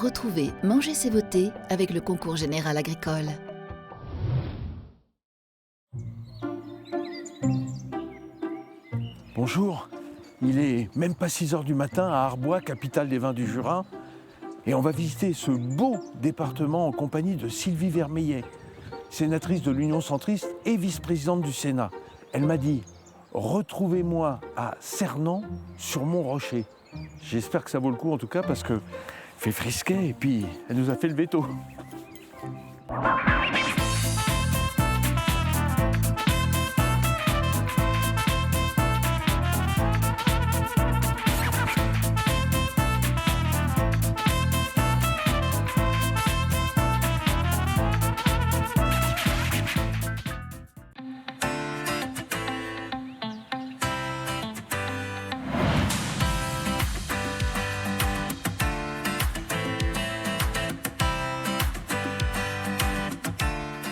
Retrouvez Manger c'est voter avec le concours général agricole. Bonjour, il est même pas 6 h du matin à Arbois, capitale des vins du Jura. Et on va visiter ce beau département en compagnie de Sylvie Vermeillet, sénatrice de l'Union centriste et vice-présidente du Sénat. Elle m'a dit « Retrouvez-moi à Cernan, sur Mont-Rocher ». J'espère que ça vaut le coup en tout cas parce que fait frisquet et puis elle nous a fait le veto.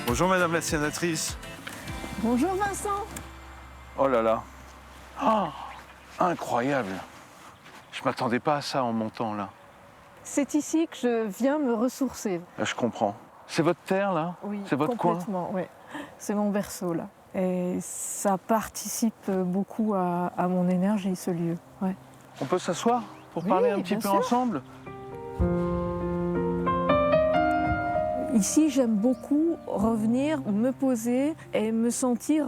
Bonjour Madame la sénatrice. Bonjour Vincent. Oh là là. Oh, incroyable. Je m'attendais pas à ça en montant là. C'est ici que je viens me ressourcer. Là, je comprends. C'est votre terre là? Oui, c'est votre coin? Complètement, oui. C'est mon berceau là. Et ça participe beaucoup à mon énergie, ce lieu. Ouais. On peut s'asseoir pour parler un petit peu sûr. ensemble? Ici, j'aime beaucoup revenir, me poser et me sentir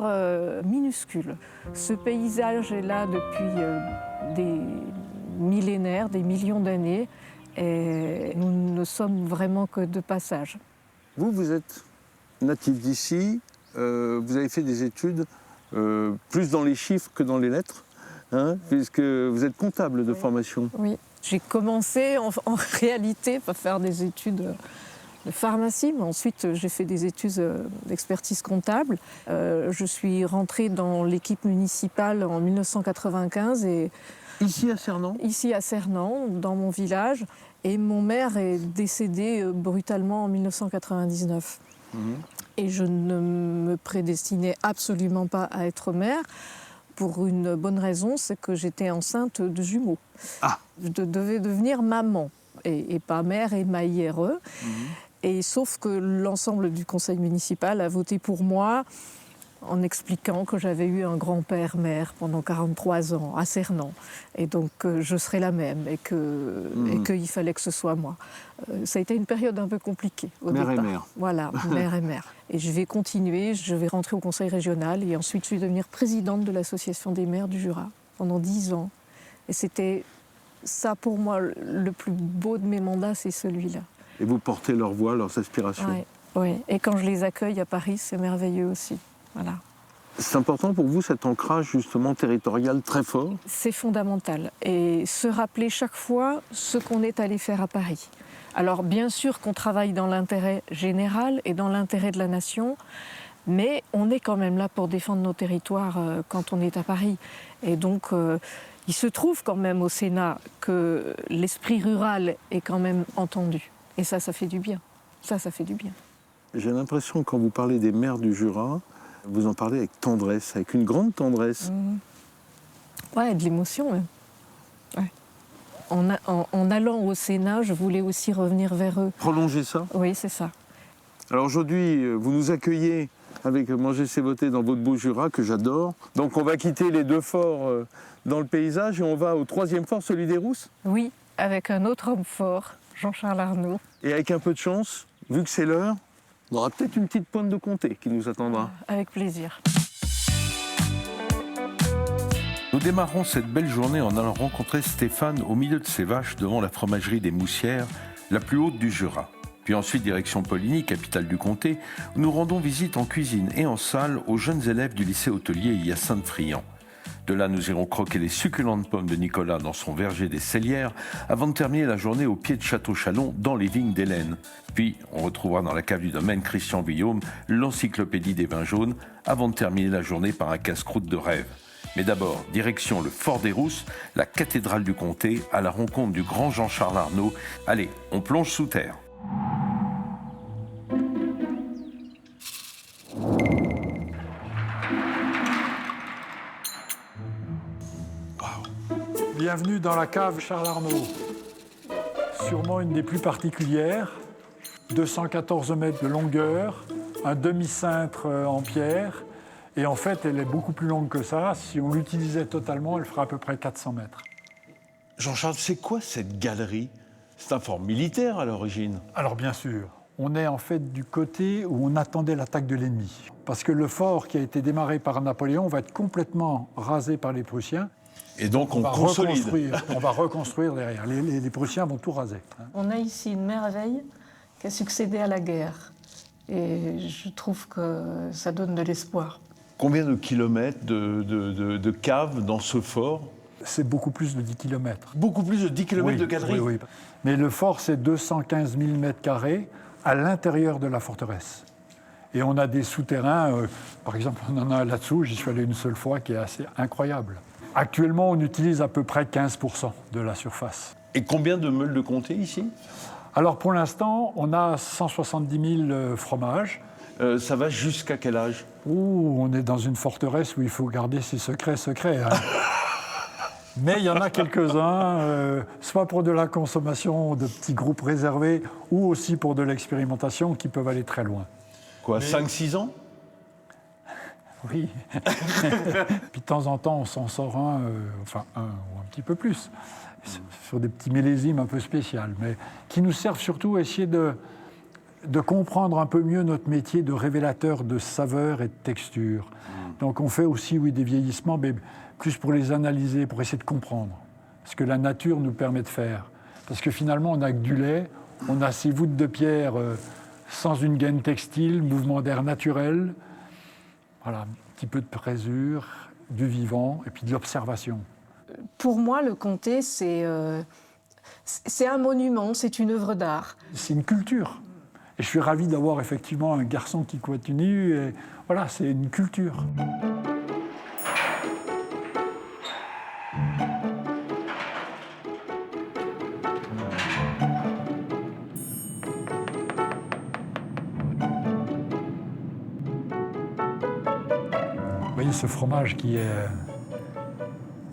minuscule. Ce paysage est là depuis des millénaires, des millions d'années, et nous ne sommes vraiment que de passage. Vous êtes natif d'ici, vous avez fait des études plus dans les chiffres que dans les lettres, hein, puisque vous êtes comptable de formation. Oui, j'ai commencé en réalité par faire des études de pharmacie, mais ensuite j'ai fait des études d'expertise comptable. Je suis rentrée dans l'équipe municipale en 1995 et Ici à Cernan? Ici à Cernan, dans mon village, et mon maire est décédé brutalement en 1999. Et je ne me prédestinais absolument pas à être maire, pour une bonne raison, c'est que j'étais enceinte de jumeaux. Ah. Je devais devenir maman, et pas mère et ma IRE. Et sauf que l'ensemble du conseil municipal a voté pour moi en expliquant que j'avais eu un grand-père maire pendant 43 ans à Cernan. Et donc je serais la même et qu'il fallait que ce soit moi. Ça a été une période un peu compliquée au départ. Mère et mère. Voilà, mère et mère. Et je vais continuer, je vais rentrer au conseil régional et ensuite je vais devenir présidente de l'association des maires du Jura pendant 10 ans. Et c'était ça pour moi, le plus beau de mes mandats, c'est celui-là. Et vous portez leur voix, leurs aspirations. Oui. Et quand je les accueille à Paris, c'est merveilleux aussi. Voilà. C'est important pour vous cet ancrage justement territorial très fort? C'est fondamental. Et se rappeler chaque fois ce qu'on est allé faire à Paris. Alors bien sûr qu'on travaille dans l'intérêt général et dans l'intérêt de la nation, mais on est quand même là pour défendre nos territoires quand on est à Paris. Et donc il se trouve quand même au Sénat que l'esprit rural est quand même entendu. Et ça fait du bien. Ça fait du bien. J'ai l'impression, quand vous parlez des maires du Jura, vous en parlez avec tendresse, avec une grande tendresse. Ouais, de l'émotion même. Ouais. En allant au Sénat, je voulais aussi revenir vers eux. Prolonger ça? Oui, c'est ça. Alors aujourd'hui, vous nous accueillez avec Manger c'est voter dans votre beau Jura, que j'adore. Donc on va quitter les 2 forts dans le paysage et on va au 3e fort, celui des Rousses? Oui, avec un autre homme fort, Jean-Charles Arnaud. Et avec un peu de chance, vu que c'est l'heure, on aura peut-être une petite pointe de comté qui nous attendra. Avec plaisir. Nous démarrons cette belle journée en allant rencontrer Stéphane au milieu de ses vaches devant la fromagerie des Moussières, la plus haute du Jura. Puis ensuite direction Poligny, capitale du comté, où nous rendons visite en cuisine et en salle aux jeunes élèves du lycée hôtelier Hyacinthe Friand. De là, nous irons croquer les succulentes pommes de Nicolas dans son verger des Cellières, avant de terminer la journée au pied de Château-Chalon, dans les vignes d'Hélène. Puis, on retrouvera dans la cave du domaine Christian Guillaume l'encyclopédie des vins jaunes, avant de terminer la journée par un casse-croûte de rêve. Mais d'abord, direction le Fort des Rousses, la cathédrale du comté, à la rencontre du grand Jean-Charles Arnaud. Allez, on plonge sous terre. Bienvenue dans la cave Charles Arnaud. sûrement une des plus particulières. 214 mètres de longueur, un demi-cintre en pierre. Et en fait, elle est beaucoup plus longue que ça. Si on l'utilisait totalement, elle ferait à peu près 400 mètres. Jean-Charles, c'est quoi cette galerie? C'est un fort militaire à l'origine. Alors bien sûr, on est en fait du côté où on attendait l'attaque de l'ennemi. Parce que le fort qui a été démarré par Napoléon va être complètement rasé par les Prussiens. Et donc on consolide. On va reconstruire derrière. Les Prussiens vont tout raser. On a ici une merveille qui a succédé à la guerre. Et je trouve que ça donne de l'espoir. Combien de kilomètres de caves dans ce fort? C'est beaucoup plus de 10 km. Beaucoup plus de 10 kilomètres de galerie? Oui. Mais le fort, c'est 215 000 mètres carrés à l'intérieur de la forteresse. Et on a des souterrains, par exemple, on en a un là-dessous, j'y suis allé une seule fois, qui est assez incroyable. Actuellement, on utilise à peu près 15% de la surface. Et combien de meules de comté ici? Alors pour l'instant, on a 170 000 fromages. Ça va jusqu'à quel âge? On est dans une forteresse où il faut garder ses secrets. Hein. Mais il y en a quelques-uns, soit pour de la consommation de petits groupes réservés, ou aussi pour de l'expérimentation, qui peuvent aller très loin. Quoi, 5-6 ans? Oui. Puis de temps en temps, on s'en sort un ou un petit peu plus, sur des petits millésimes un peu spéciaux, mais qui nous servent surtout à essayer de comprendre un peu mieux notre métier de révélateur de saveurs et de textures. Donc on fait aussi, des vieillissements, mais plus pour les analyser, pour essayer de comprendre ce que la nature nous permet de faire. Parce que finalement, on n'a que du lait, on a ces voûtes de pierre sans une gaine textile, mouvement d'air naturel, voilà, un petit peu de présure, du vivant et puis de l'observation. Pour moi, le comté, c'est un monument, c'est une œuvre d'art. C'est une culture. Et je suis ravi d'avoir effectivement un garçon qui continue. Et voilà, c'est une culture. Vous voyez ce fromage qui est...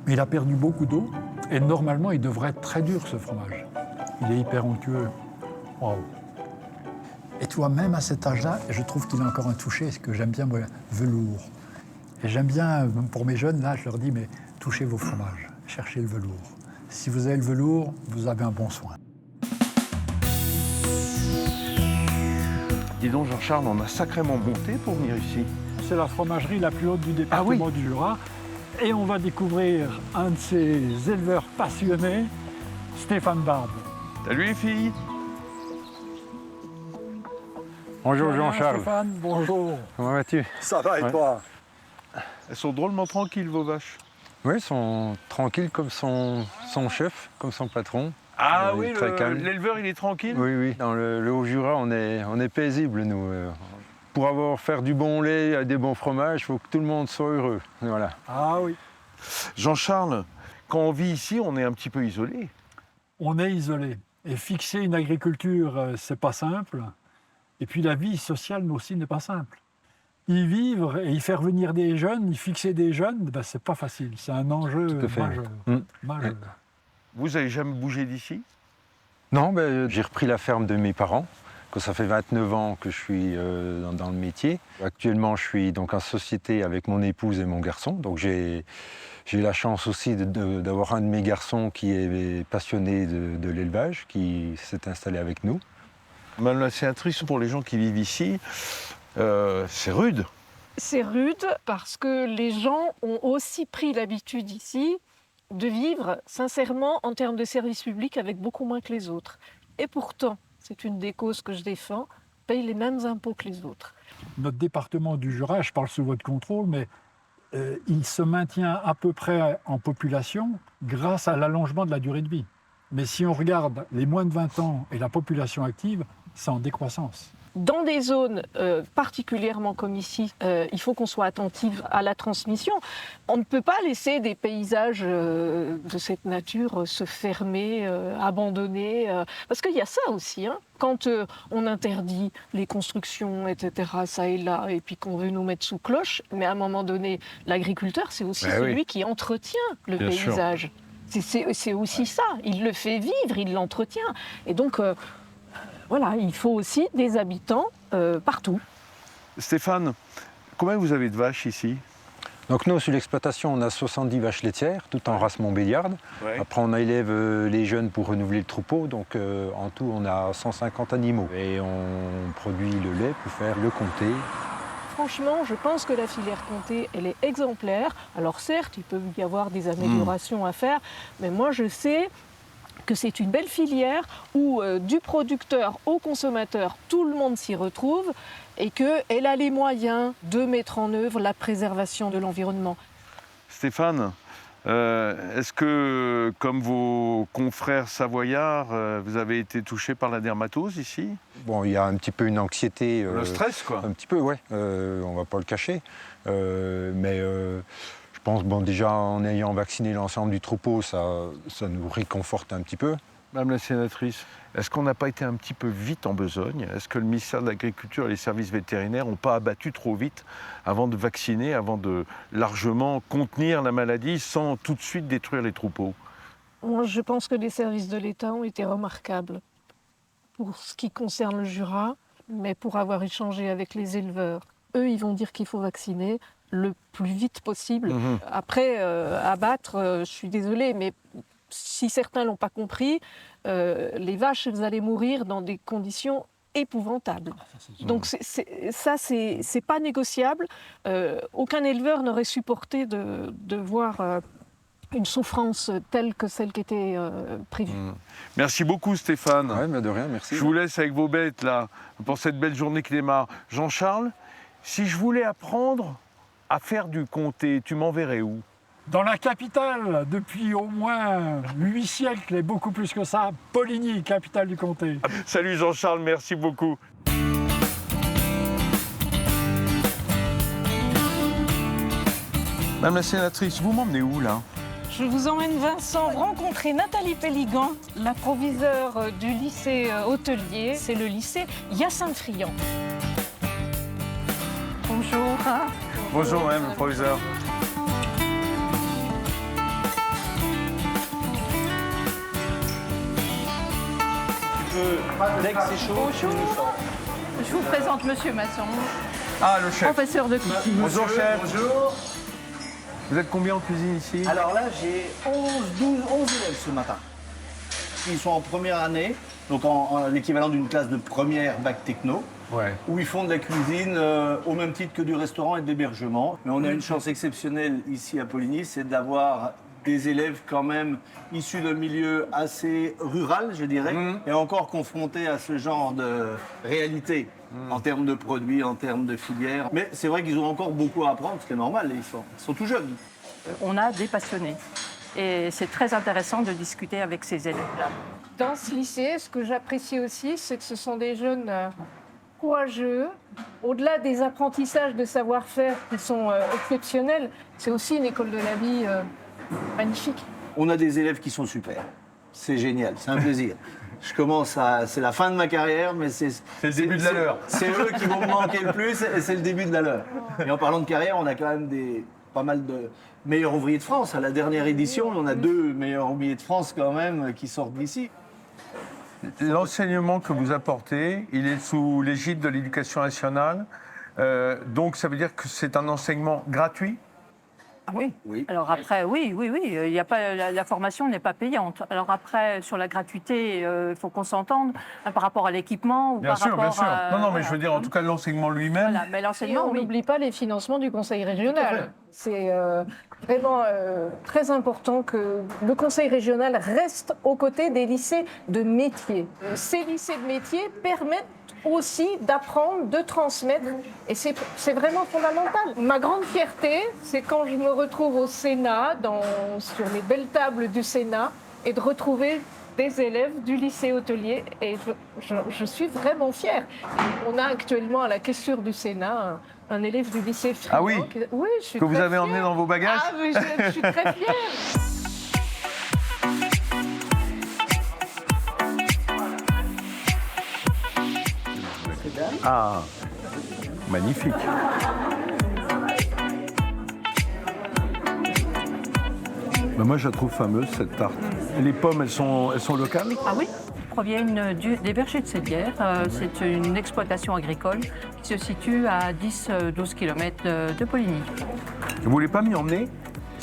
Il a perdu beaucoup d'eau et normalement il devrait être très dur ce fromage. Il est hyper onctueux. Waouh! Et tu vois, même à cet âge-là, je trouve qu'il a encore un toucher, ce que j'aime bien, moi, velours. Et j'aime bien, pour mes jeunes, là, je leur dis, mais touchez vos fromages, cherchez le velours. Si vous avez le velours, vous avez un bon soin. Dis donc Jean-Charles, on a sacrément monté pour venir ici. C'est la fromagerie la plus haute du département du Jura. Et on va découvrir un de ces éleveurs passionnés, Stéphane Barbe. Salut les filles. Bonjour Jean-Charles. Stéphane, bonjour. Comment vas-tu? Ça va et toi? Elles sont drôlement tranquilles vos vaches. Oui, elles sont tranquilles comme son chef, comme son patron. Ah Il est oui, très calme. l'éleveur il est tranquille? Oui. Dans le Haut-Jura, on est paisible, nous. Pour faire du bon lait, des bons fromages, il faut que tout le monde soit heureux. Voilà. Ah oui. Jean-Charles, quand on vit ici, on est un petit peu isolé. On est isolé. Et fixer une agriculture, c'est pas simple. Et puis la vie sociale, nous aussi, n'est pas simple. Y vivre et y faire venir des jeunes, y fixer des jeunes, c'est pas facile. C'est un enjeu majeur. Vous n'avez jamais bougé d'ici? Non, j'ai repris la ferme de mes parents, que ça fait 29 ans que je suis dans le métier. Actuellement, je suis donc en société avec mon épouse et mon garçon. Donc j'ai la chance aussi d'avoir un de mes garçons qui est passionné de l'élevage, qui s'est installé avec nous. Madame la sénatrice, pour les gens qui vivent ici, c'est rude. C'est rude parce que les gens ont aussi pris l'habitude ici de vivre sincèrement en termes de services publics avec beaucoup moins que les autres. Et pourtant, c'est une des causes que je défends, payent les mêmes impôts que les autres. Notre département du Jura, je parle sous votre contrôle, mais il se maintient à peu près en population grâce à l'allongement de la durée de vie. Mais si on regarde les moins de 20 ans et la population active, c'est en décroissance. Dans des zones particulièrement comme ici, il faut qu'on soit attentif à la transmission. On ne peut pas laisser des paysages de cette nature se fermer, abandonner, parce qu'il y a ça aussi. Hein. Quand on interdit les constructions, etc., ça et là, et puis qu'on veut nous mettre sous cloche, mais à un moment donné, l'agriculteur, c'est aussi celui qui entretient le paysage. C'est aussi ça, il le fait vivre, il l'entretient. Et donc, voilà, il faut aussi des habitants partout. Stéphane, combien vous avez de vaches ici? Donc nous, sur l'exploitation, on a 70 vaches laitières, tout en race Montbéliarde. Ouais. Après, on élève les jeunes pour renouveler le troupeau. Donc en tout, on a 150 animaux. Et on produit le lait pour faire le comté. Franchement, je pense que la filière comté, elle est exemplaire. Alors certes, il peut y avoir des améliorations à faire, mais moi je sais que c'est une belle filière où du producteur au consommateur, tout le monde s'y retrouve et qu'elle a les moyens de mettre en œuvre la préservation de l'environnement. Stéphane, est-ce que, comme vos confrères savoyards, vous avez été touché par la dermatose ici? Bon, il y a un petit peu une anxiété. Le stress, quoi. Un petit peu, ouais. On va pas le cacher. Je pense, bon, déjà, en ayant vacciné l'ensemble du troupeau, ça nous réconforte un petit peu. Madame la sénatrice, est-ce qu'on n'a pas été un petit peu vite en besogne? Est-ce que le ministère de l'Agriculture et les services vétérinaires n'ont pas abattu trop vite avant de vacciner, avant de largement contenir la maladie sans tout de suite détruire les troupeaux? Moi, je pense que les services de l'État ont été remarquables pour ce qui concerne le Jura, mais pour avoir échangé avec les éleveurs. Eux, ils vont dire qu'il faut vacciner le plus vite possible. Après, abattre, je suis désolée, mais si certains ne l'ont pas compris, les vaches, elles allaient mourir dans des conditions épouvantables. Donc ça, c'est pas négociable. Aucun éleveur n'aurait supporté de voir une souffrance telle que celle qui était prévue. Merci beaucoup Stéphane. Ouais, mais de rien, merci. Je vous laisse avec vos bêtes là, pour cette belle journée qui démarre. Jean-Charles, si je voulais apprendre à faire du comté, tu m'enverrais où? Dans la capitale, depuis au moins 8 siècles et beaucoup plus que ça, Poligny, capitale du comté. Salut Jean-Charles, merci beaucoup. Madame la sénatrice, vous m'emmenez où là? Je vous emmène, Vincent, rencontrer Nathalie Pelligan, la proviseure du lycée hôtelier. C'est le lycée Hyacinthe-Friant. Bonjour. Bonjour madame le proviseur. Dès que c'est chaud, Bonjour. Je vous présente Monsieur Masson, Ah, le chef. professeur de cuisine. Bonjour chef. Bonjour. Vous êtes combien en cuisine ici? Alors là, j'ai 11 élèves ce matin. Ils sont en première année, donc en l'équivalent d'une classe de première bac techno, Ouais. où ils font de la cuisine au même titre que du restaurant et de l'hébergement. Mais on a une chance exceptionnelle ici à Poligny, c'est d'avoir des élèves quand même issus d'un milieu assez rural, je dirais, et encore confrontés à ce genre de réalité en termes de produits, en termes de filières. Mais c'est vrai qu'ils ont encore beaucoup à apprendre, ce qui est normal, ils sont tout jeunes. On a des passionnés. Et c'est très intéressant de discuter avec ces élèves-là. Dans ce lycée, ce que j'apprécie aussi, c'est que ce sont des jeunes courageux. Au-delà des apprentissages de savoir-faire qui sont exceptionnels, c'est aussi une école de la vie magnifique. On a des élèves qui sont super. C'est génial, c'est un plaisir. C'est la fin de ma carrière, mais c'est le début de la leur. C'est eux qui vont me manquer le plus et c'est le début de la leur. Et en parlant de carrière, on a quand même pas mal de meilleurs ouvriers de France. À la dernière édition, on a 2 meilleurs ouvriers de France quand même qui sortent d'ici. L'enseignement que vous apportez, il est sous l'égide de l'Éducation nationale. Donc ça veut dire que c'est un enseignement gratuit? Ah oui. Oui. Alors après, oui. Il y a pas, la formation n'est pas payante. Alors après, sur la gratuité, il faut qu'on s'entende par rapport à l'équipement ou Bien par sûr, rapport bien sûr. à... Non, mais je veux dire, en tout cas, l'enseignement lui-même. Voilà, mais Et l'enseignement, on oui. n'oublie pas les financements du Conseil régional. C'est vraiment très important que le Conseil régional reste aux côtés des lycées de métiers. Ces lycées de métiers permettent aussi d'apprendre, de transmettre, et c'est vraiment fondamental. Ma grande fierté, c'est quand je me retrouve au Sénat, sur les belles tables du Sénat, et de retrouver des élèves du lycée hôtelier, et je suis vraiment fière. On a actuellement à la caissure du Sénat un élève du lycée Friant. Ah oui. Oui, je suis Que vous très avez emmené fière. dans vos bagages? Ah, mais je suis très fière. Ah, magnifique. Ben moi, je la trouve fameuse, cette tarte. Et les pommes, elles sont locales? Ah oui, proviennent des vergers de Cédière. C'est une exploitation agricole qui se situe à 10-12 km de Poligny. Vous voulez pas m'y emmener?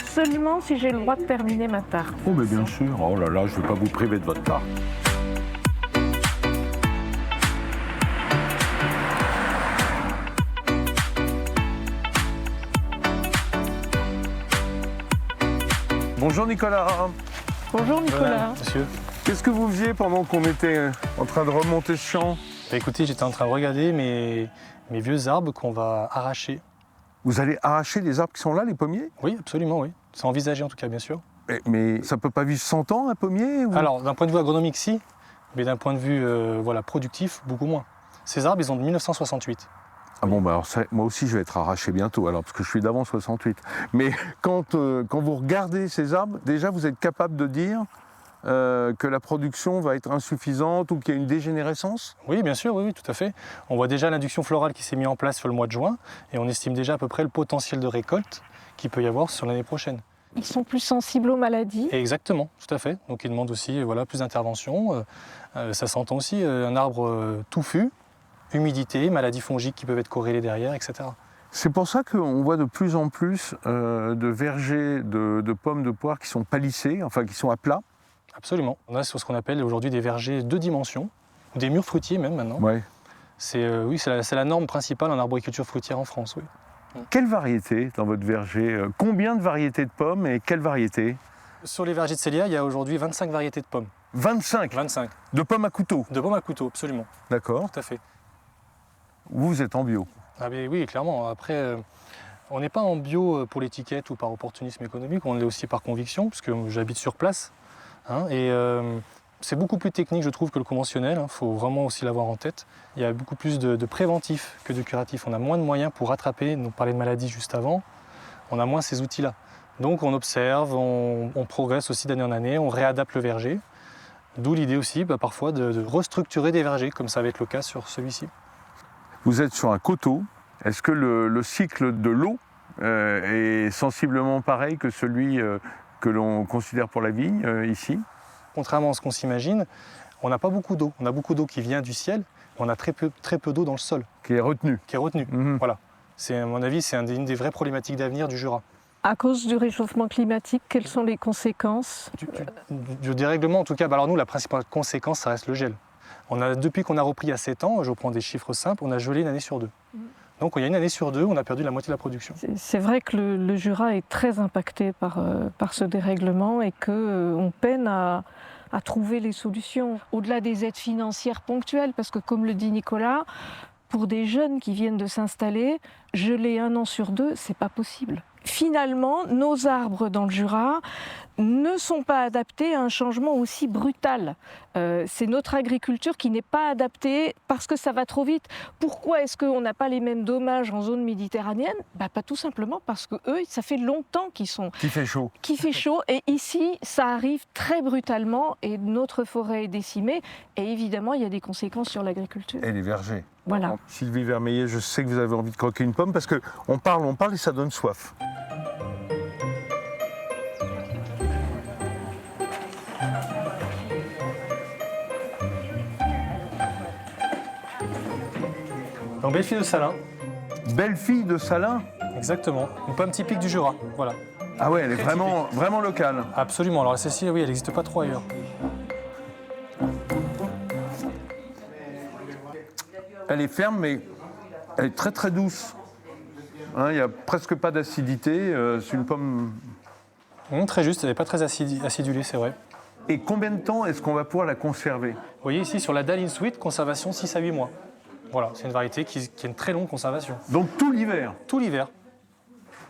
Seulement si j'ai le droit de terminer ma tarte. Oh, mais bien sûr. Oh là là, je ne vais pas vous priver de votre tarte. Bonjour Nicolas. Bonjour Nicolas. Monsieur. Qu'est-ce que vous faisiez pendant qu'on était en train de remonter ce champ? Bah, écoutez, j'étais en train de regarder mes vieux arbres qu'on va arracher. Vous allez arracher les arbres qui sont là, les pommiers? Oui, absolument, oui. C'est envisagé en tout cas, bien sûr. Mais ça ne peut pas vivre 100 ans, un pommier ou... Alors, d'un point de vue agronomique, si, mais d'un point de vue voilà, productif, beaucoup moins. Ces arbres, ils ont de 1968. Ah bon, bah alors ça, moi aussi je vais être arraché bientôt, alors, parce que je suis d'avant 68. Mais quand vous regardez ces arbres, déjà vous êtes capable de dire que la production va être insuffisante ou qu'il y a une dégénérescence? Oui, bien sûr, oui, tout à fait. On voit déjà l'induction florale qui s'est mise en place sur le mois de juin et on estime déjà à peu près le potentiel de récolte qu'il peut y avoir sur l'année prochaine. Ils sont plus sensibles aux maladies. Et exactement, tout à fait. Donc ils demandent aussi voilà, plus d'intervention. Ça s'entend aussi, un arbre touffu, humidité, maladies fongiques qui peuvent être corrélées derrière, etc. C'est pour ça qu'on voit de plus en plus de vergers de pommes de poire qui sont palissés, enfin qui sont à plat. Absolument. On a ce qu'on appelle aujourd'hui des vergers 2 dimensions, ou des murs fruitiers même maintenant. Ouais. Oui, c'est la norme principale en arboriculture fruitière en France, oui. Quelle variété dans votre verger? Combien de variétés de pommes et quelle variété? Sur les vergers de Célia, il y a aujourd'hui 25 variétés de pommes. 25? 25. De pommes à couteau? De pommes à couteau, absolument. D'accord. Tout à fait. Vous êtes en bio? Ah ben oui, clairement. Après, on n'est pas en bio pour l'étiquette ou par opportunisme économique, on l'est aussi par conviction, parce que j'habite sur place. Et c'est beaucoup plus technique, je trouve, que le conventionnel. Il faut vraiment aussi l'avoir en tête. Il y a beaucoup plus de préventif que de curatif. On a moins de moyens pour rattraper. Nous parlait de maladies juste avant. On a moins ces outils-là. Donc on observe, on progresse aussi d'année en année, on réadapte le verger. D'où l'idée aussi, parfois, de restructurer des vergers, comme ça va être le cas sur celui-ci. Vous êtes sur un coteau. Est-ce que le cycle de l'eau est sensiblement pareil que celui que l'on considère pour la vigne ici? Contrairement à ce qu'on s'imagine, on n'a pas beaucoup d'eau. On a beaucoup d'eau qui vient du ciel, mais on a très peu d'eau dans le sol. Qui est retenue. Qui est retenue, voilà. À mon avis, c'est une des vraies problématiques d'avenir du Jura. À cause du réchauffement climatique, quelles sont les conséquences? Du dérèglement, en tout cas, alors nous, la principale conséquence, ça reste le gel. Depuis qu'on a repris à 7 ans, je reprends des chiffres simples, on a gelé une année sur 2. Donc il y a une année sur 2, on a perdu la moitié de la production. C'est vrai que le Jura est très impacté par ce dérèglement et qu'on peine à trouver les solutions. Au-delà des aides financières ponctuelles, parce que comme le dit Nicolas, pour des jeunes qui viennent de s'installer, geler 1 an sur 2, c'est pas possible. Finalement, nos arbres dans le Jura ne sont pas adaptés à un changement aussi brutal. C'est notre agriculture qui n'est pas adaptée parce que ça va trop vite. Pourquoi est-ce qu'on n'a pas les mêmes dommages en zone méditerranéenne? Pas tout simplement parce que eux, ça fait longtemps qu'ils sont... Qui fait chaud. Qui fait chaud. Et ici, ça arrive très brutalement et notre forêt est décimée. Et évidemment, il y a des conséquences sur l'agriculture. Et les vergers. Voilà. Sylvie Vermeillet, je sais que vous avez envie de croquer une pomme parce qu'on parle et ça donne soif. Donc belle-fille de Salins. Belle-fille de Salins? Exactement. Une pomme typique du Jura, voilà. Ah ouais, elle est vraiment locale. Absolument. Alors celle-ci, oui, elle n'existe pas trop ailleurs. Elle est ferme, mais elle est très très douce. Il n'y a presque pas d'acidité. C'est une pomme... Très juste, elle n'est pas très acidulée, c'est vrai. Et combien de temps est-ce qu'on va pouvoir la conserver? Vous voyez ici, sur la dalle in sweet, conservation 6 à 8 mois. Voilà, c'est une variété qui a une très longue conservation. Donc tout l'hiver? Tout l'hiver.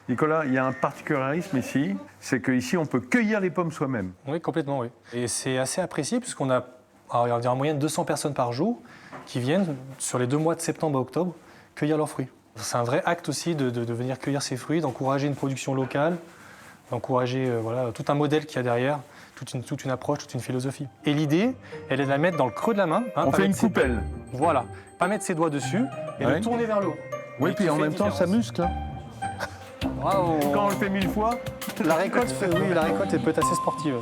Nicolas, il y a un particularisme ici, c'est qu'ici on peut cueillir les pommes soi-même. Oui, complètement, oui. Et c'est assez apprécié puisqu'on a en moyenne 200 personnes par jour qui viennent, sur les 2 mois de septembre à octobre, cueillir leurs fruits. C'est un vrai acte aussi de venir cueillir ces fruits, d'encourager une production locale, d'encourager tout un modèle qu'il y a derrière, toute une approche, toute une philosophie. Et l'idée, elle est de la mettre dans le creux de la main. On fait une coupelle. Voilà. Pas mettre ses doigts dessus et de tourner vers le haut. Oui, puis en même temps, ça muscle. Oh, Quand on le fait 1000 fois. La récolte, oui, la récolte elle peut être assez sportive.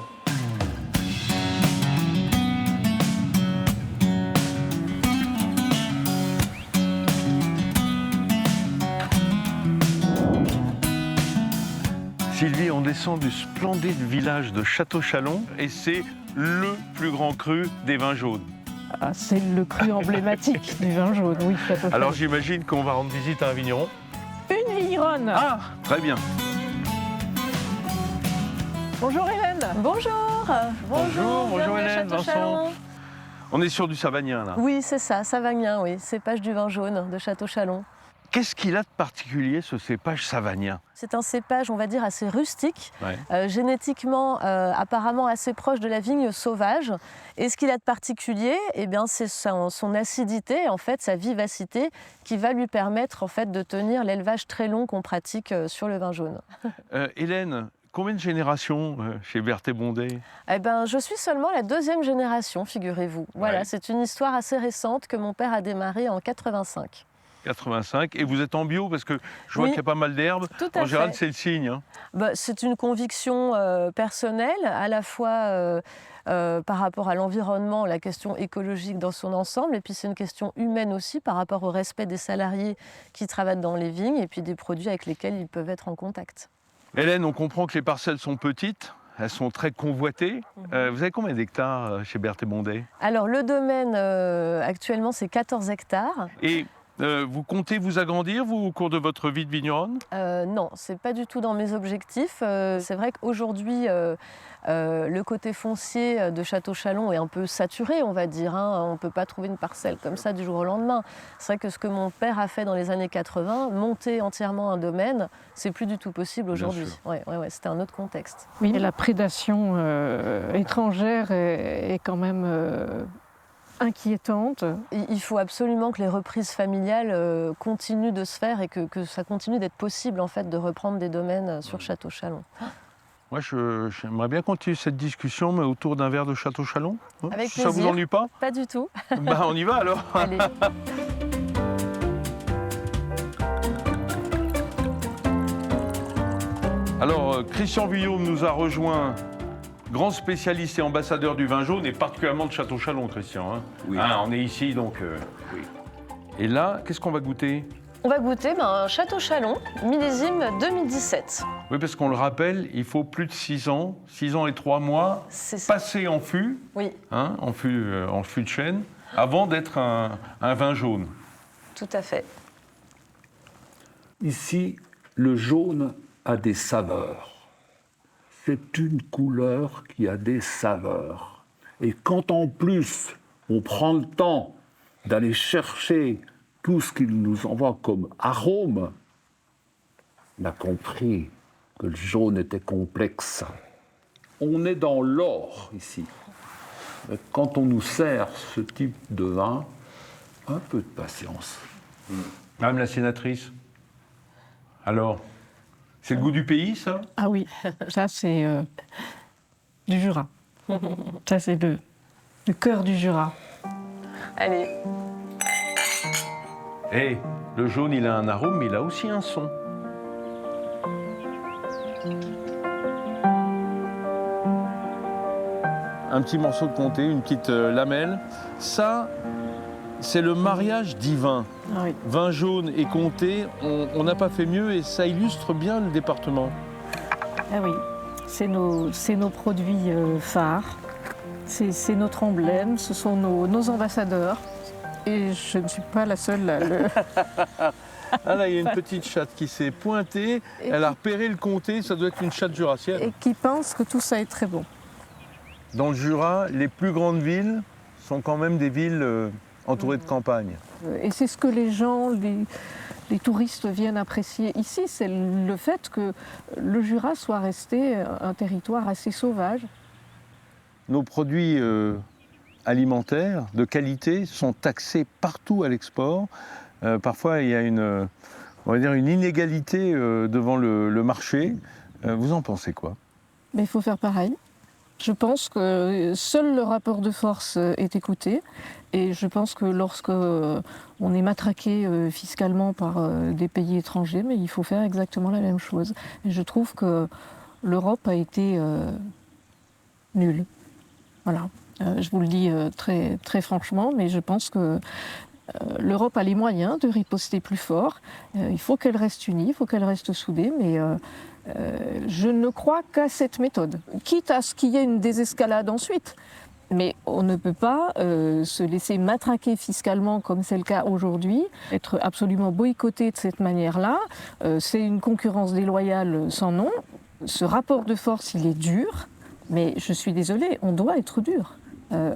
Sylvie, on descend du splendide village de Château-Chalon et c'est le plus grand cru des vins jaunes. Ah, c'est le cru emblématique du vin jaune, oui. Alors j'imagine qu'on va rendre visite à un vigneron. Une vigneronne. Ah, très bien. Bonjour Hélène. Bonjour. Bonjour bienvenue à Hélène, Château-Chalon. Vincent. On est sur du savagnin là. Oui, c'est ça, savagnin, oui. Cépage du vin jaune de Château-Chalon. Qu'est-ce qu'il a de particulier ce cépage savagnin? C'est un cépage, on va dire, assez rustique, Ouais. génétiquement apparemment assez proche de la vigne sauvage. Et ce qu'il a de particulier, eh bien, c'est son acidité, en fait, sa vivacité, qui va lui permettre en fait, de tenir l'élevage très long qu'on pratique sur le vin jaune. Hélène, combien de générations chez Berthet-Bondé? Eh ben, je suis seulement la deuxième génération, figurez-vous. Voilà, Ouais. c'est une histoire assez récente que mon père a démarrée en 85. 85. Et vous êtes en bio parce que je vois Oui. qu'il y a pas mal d'herbes. Tout à En général, fait. c'est le signe. Hein. Bah, c'est une conviction personnelle, à la fois par rapport à l'environnement, la question écologique dans son ensemble, et puis c'est une question humaine aussi par rapport au respect des salariés qui travaillent dans les vignes et puis des produits avec lesquels ils peuvent être en contact. Hélène, on comprend que les parcelles sont petites, elles sont très convoitées. Vous avez combien d'hectares chez Berthet-Bondé? Alors le domaine actuellement c'est 14 hectares. Et vous comptez vous agrandir, vous, au cours de votre vie de vigneronne? Non, c'est pas du tout dans mes objectifs. C'est vrai qu'aujourd'hui, le côté foncier de Château-Chalon est un peu saturé, on va dire. Hein. On ne peut pas trouver une parcelle comme ça du jour au lendemain. C'est vrai que ce que mon père a fait dans les années 80, monter entièrement un domaine, c'est plus du tout possible aujourd'hui. Ouais, c'était un autre contexte. Oui, et la prédation étrangère est quand même inquiétante. Il faut absolument que les reprises familiales continuent de se faire et que ça continue d'être possible en fait, de reprendre des domaines sur Château-Chalon. Moi, j'aimerais bien continuer cette discussion, mais autour d'un verre de Château-Chalon. Hein, Avec si ça vous plaisir. ennuie pas? Pas du tout. Bah, on y va alors. Allez. Alors, Christian Vuillaume nous a rejoint, grand spécialiste et ambassadeur du vin jaune, et particulièrement de Château-Chalon, Christian. Hein. Oui. Hein, on est ici, donc... Oui. Et là, qu'est-ce qu'on va goûter? On va goûter un Château-Chalon, millésime 2017. Oui, parce qu'on le rappelle, il faut plus de 6 ans, 6 ans et 3 mois, C'est ça. passés en fût, Oui, hein, en fût de chêne, avant d'être un vin jaune. tout à fait. Ici, le jaune a des saveurs. C'est une couleur qui a des saveurs. Et quand en plus, on prend le temps d'aller chercher tout ce qu'il nous envoie comme arôme, on a compris que le jaune était complexe. On est dans l'or ici. Mais quand on nous sert ce type de vin, un peu de patience. Madame la sénatrice, alors, c'est le goût du pays, ça? Ah oui, ça c'est du Jura. Ça c'est le cœur du Jura. Allez, Eh, le jaune, il a un arôme, mais il a aussi un son. Un petit morceau de comté, une petite lamelle. Ça, c'est le mariage divin. Ah oui. Vin jaune et comté, on n'a pas fait mieux et ça illustre bien le département. Ah oui, c'est nos produits phares, c'est notre emblème, ce sont nos ambassadeurs. Et je ne suis pas la seule à le... Ah là, il y a une petite chatte qui s'est pointée, elle a repéré le comté, ça doit être une chatte jurassienne. et qui pense que tout ça est très bon. Dans le Jura, les plus grandes villes sont quand même des villes entourées de campagne. Et c'est ce que les gens, les touristes viennent apprécier ici, c'est le fait que le Jura soit resté un territoire assez sauvage. Nos produits alimentaires de qualité sont taxés partout à l'export. Parfois, il y a on va dire une inégalité devant le marché. Vous en pensez quoi? Mais il faut faire pareil. Je pense que seul le rapport de force est écouté. Et je pense que lorsque on est matraqué fiscalement par des pays étrangers, mais il faut faire exactement la même chose. Et je trouve que l'Europe a été nulle. Voilà. Je vous le dis très, très franchement, mais je pense que l'Europe a les moyens de riposter plus fort. Il faut qu'elle reste unie, il faut qu'elle reste soudée, mais je ne crois qu'à cette méthode. Quitte à ce qu'il y ait une désescalade ensuite. Mais on ne peut pas se laisser matraquer fiscalement comme c'est le cas aujourd'hui, être absolument boycotté de cette manière-là. C'est une concurrence déloyale sans nom. Ce rapport de force, il est dur, mais je suis désolée, on doit être dur.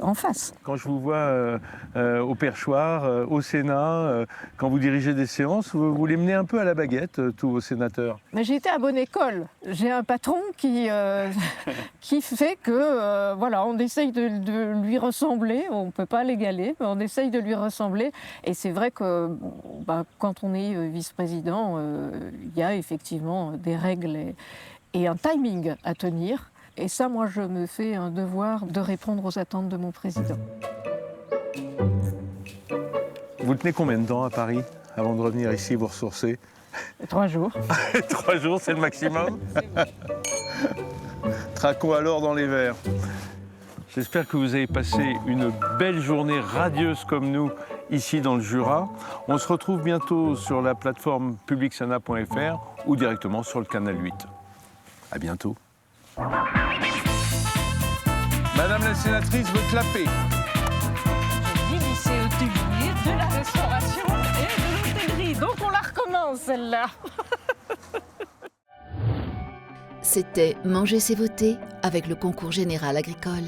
En face. Quand je vous vois au perchoir, au Sénat, quand vous dirigez des séances, vous les menez un peu à la baguette, tous vos sénateurs. Mais j'ai été à bonne école. J'ai un patron qui fait que, voilà, on essaye de lui ressembler. On ne peut pas l'égaler, mais on essaye de lui ressembler. Et c'est vrai que quand on est vice-président, il y a effectivement des règles et un timing à tenir. Et ça, moi, je me fais un devoir de répondre aux attentes de mon président. Vous tenez combien de temps à Paris avant de revenir ici vous ressourcer? 3 jours. 3 jours, c'est le maximum. Traquons alors dans les verres. J'espère que vous avez passé une belle journée radieuse comme nous ici dans le Jura. On se retrouve bientôt sur la plateforme publicsana.fr ou directement sur le canal 8. À bientôt. Madame la sénatrice veut clapper. Je dis lycée hôtelier, de la restauration et de l'hôtellerie. Donc on la recommence celle-là. C'était Manger c'est voter avec le concours général agricole.